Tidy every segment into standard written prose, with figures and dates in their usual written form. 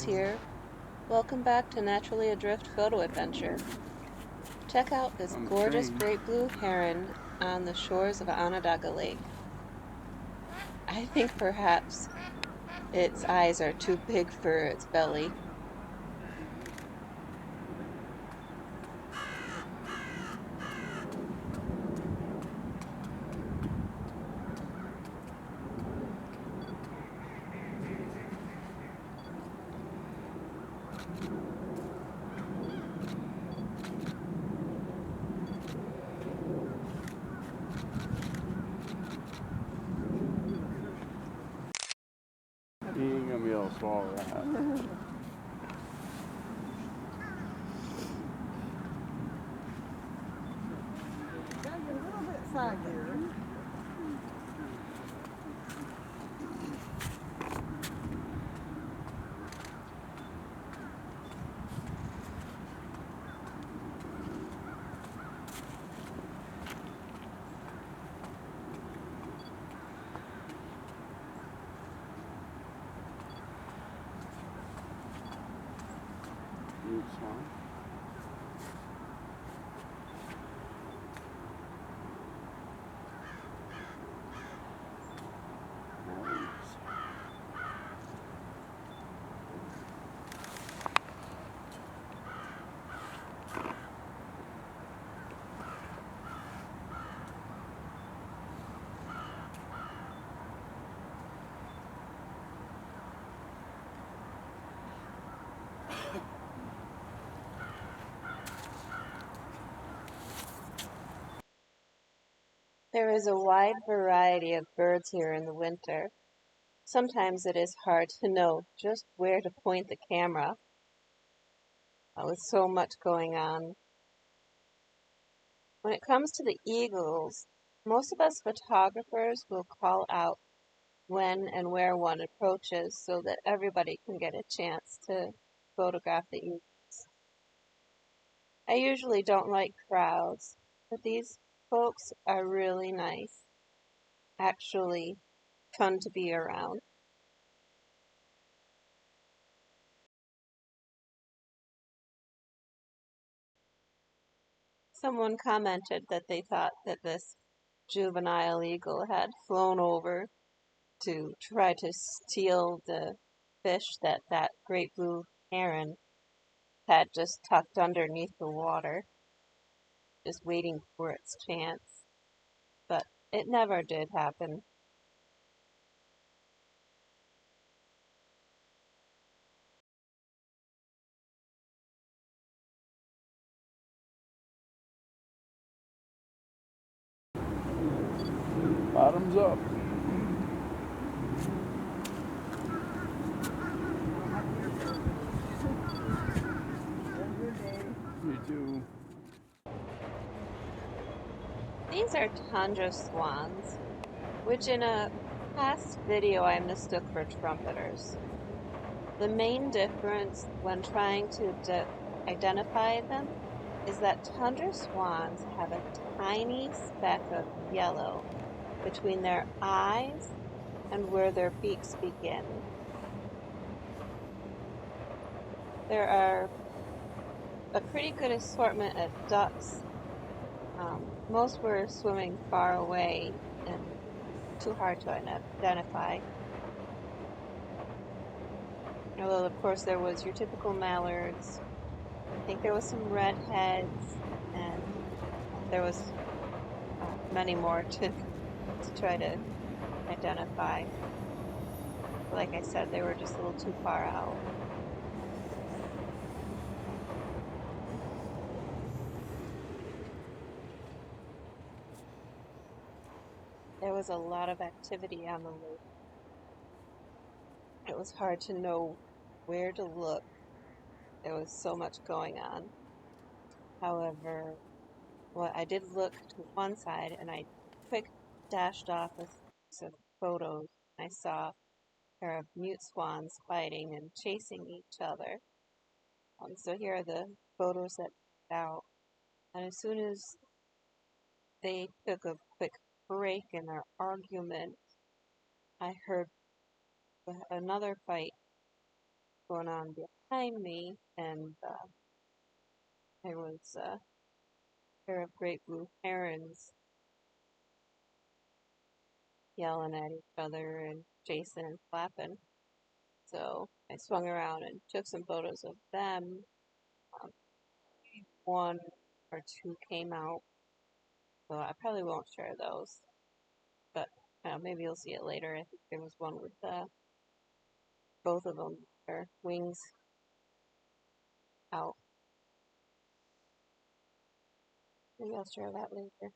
Rose here. Welcome back to Naturally Adrift Photo Adventure. Check out this gorgeous great blue heron on the shores of Onondaga Lake. I think perhaps its eyes are too big for its belly. He ain't gonna be able to swallow that. Got you a little bit saggier. Mute swan. There is a wide variety of birds here in the winter. Sometimes it is hard to know just where to point the camera with so much going on. When it comes to the eagles, most of us photographers will call out when and where one approaches so that everybody can get a chance to photograph the eagles. I usually don't like crowds, but these folks are really nice. Actually, fun to be around. Someone commented that they thought that this juvenile eagle had flown over to try to steal the fish that great blue heron had just tucked underneath the water, just waiting for its chance. But it never did happen. Bottoms up. You too. These are Tundra Swans, which in a past video I mistook for trumpeters. The main difference when trying to identify them is that Tundra Swans have a tiny speck of yellow between their eyes and where their beaks begin. There are a pretty good assortment of ducks. Most were swimming far away and too hard to identify. Although, of course, there was your typical mallards. I think there was some redheads, and there was many more to try to identify. Like I said, they were just a little too far out. There was a lot of activity on the lake. It was hard to know where to look. There was so much going on. However, I did look to one side and I quick dashed off a series of photos. I saw a pair of mute swans fighting and chasing each other. So here are the photos that out. And as soon as they took a quick break in their argument, I heard another fight going on behind me, and there was a pair of great blue herons yelling at each other and chasing and flapping. So I swung around and took some photos of them. Um, one or two came out, so I probably won't share those, but maybe you'll see it later. I think there was one with both of them, their wings out. Maybe I'll share that later.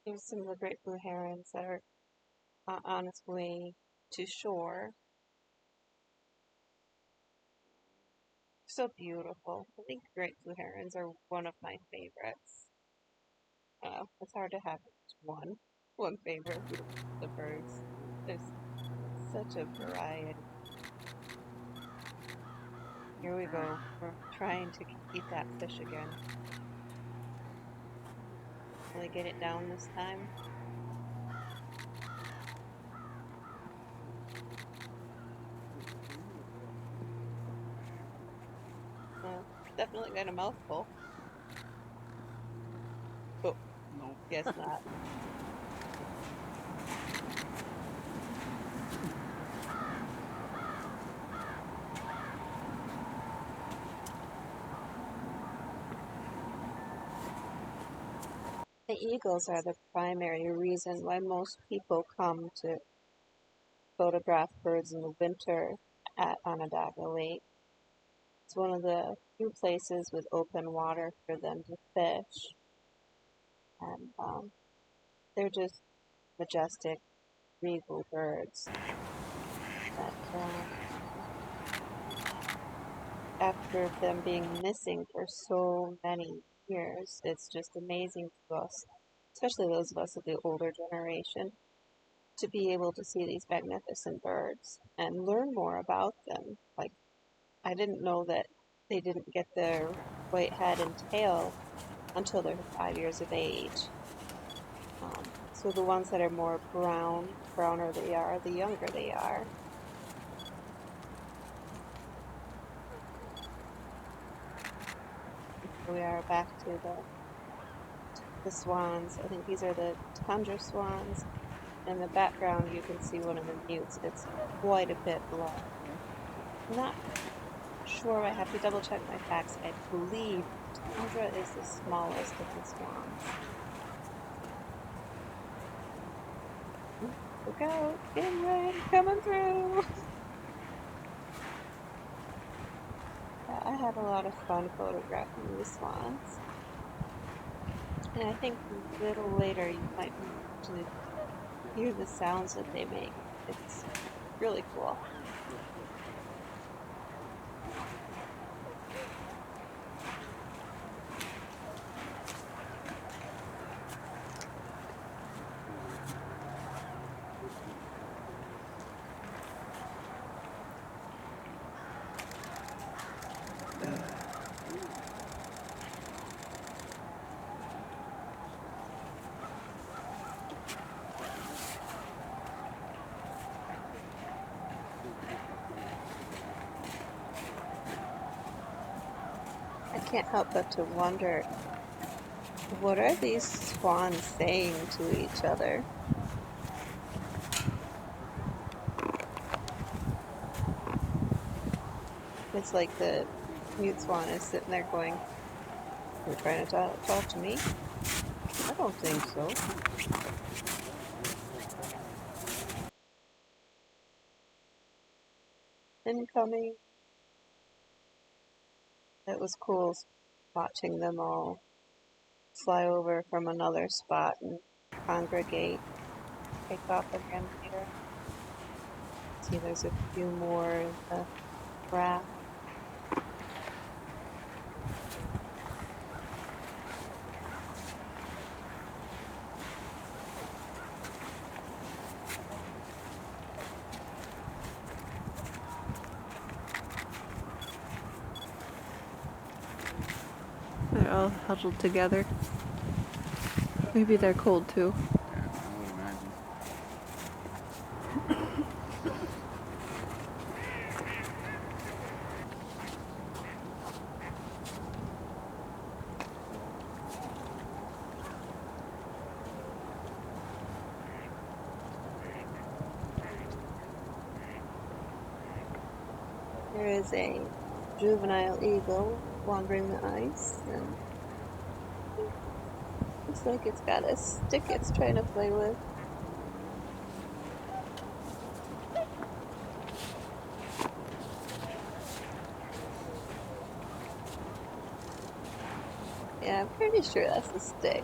Here's some of the great blue herons that are on its way to shore. So beautiful. I think great blue herons are one of my favorites. It's hard to have one favorite with the birds. There's such a variety. Here we go. We're trying to eat that fish again. Will I get it down this time? Definitely got a mouthful. Oh, Nope. guess not. The eagles are the primary reason why most people come to photograph birds in the winter at Onondaga Lake. It's one of the few places with open water for them to fish. And they're just majestic, regal birds that after them being missing for so many years, it's just amazing to us, especially those of us of the older generation, to be able to see these magnificent birds and learn more about them. Like, I didn't know that they didn't get their white head and tail until they're 5 years of age. So the ones that are more browner they are, the younger they are. We are back to the swans. I think these are the Tundra Swans. In the background, you can see one of the mutes. It's quite a bit larger. I'm not sure. I have to double check my facts. I believe Tundra is the smallest of the swans. Look out! Inland coming through! I had a lot of fun photographing these swans. And I think a little later you might be able to hear the sounds that they make. It's really cool. I can't help but to wonder, what are these swans saying to each other? It's like the mute swan is sitting there going, "You're trying to talk to me? I don't think so." Incoming. It was cool watching them all fly over from another spot and congregate, take off again later. See, there's a few more in the raft. They're all huddled together. Maybe they're cold too. Yeah, I would imagine. There is a juvenile eagle wandering the ice, and looks like it's got a stick it's trying to play with. Yeah, I'm pretty sure that's a stick.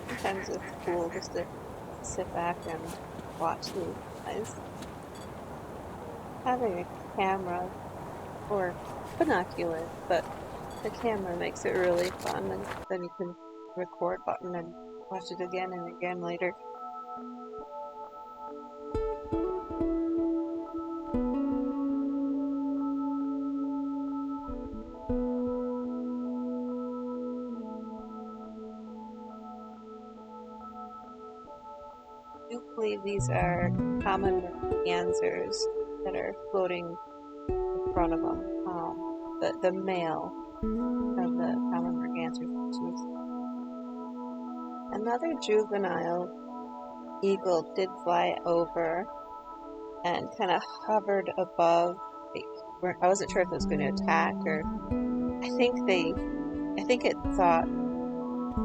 Sometimes it's cool just to sit back and watch these guys. Having a camera or binoculars, but the camera makes it really fun, and then you can record button and watch it again and again later. I do believe these are common mergansers that are floating in front of them. The male of the common merganser species. Another juvenile eagle did fly over and kind of hovered above. I wasn't sure if it was going to attack, or I think it thought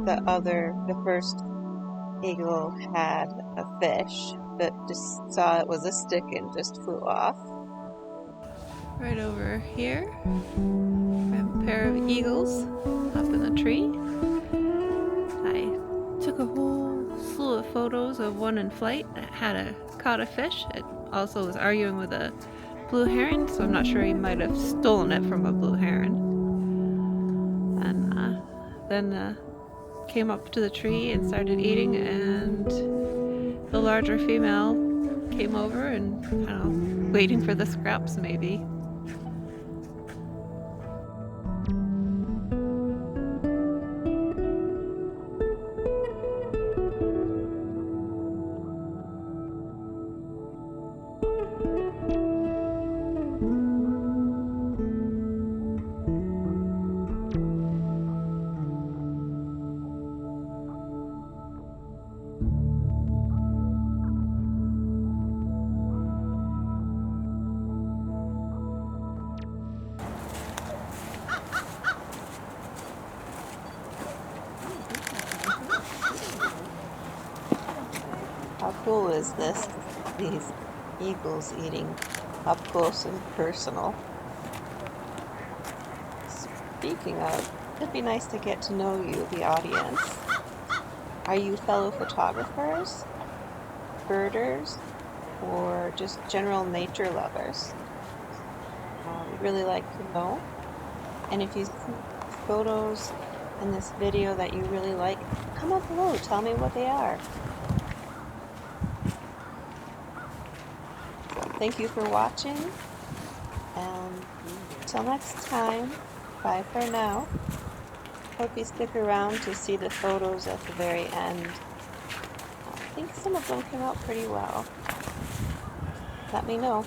the first eagle had a fish, but just saw it was a stick and just flew off. Right over here, we have a pair of eagles up in the tree. I took a whole slew of photos of one in flight that caught a fish. It also was arguing with a blue heron, so I'm not sure he might have stolen it from a blue heron. And then came up to the tree and started eating, and the larger female came over and kind of waiting for the scraps maybe. How cool is this? These eagles eating up close and personal. Speaking of, it'd be nice to get to know you, the audience. Are you fellow photographers, birders, or just general nature lovers? We'd really like to know. And if you see photos in this video that you really like, comment below, tell me what they are. Thank you for watching, and until next time, bye for now. Hope you stick around to see the photos at the very end. I think some of them came out pretty well. Let me know.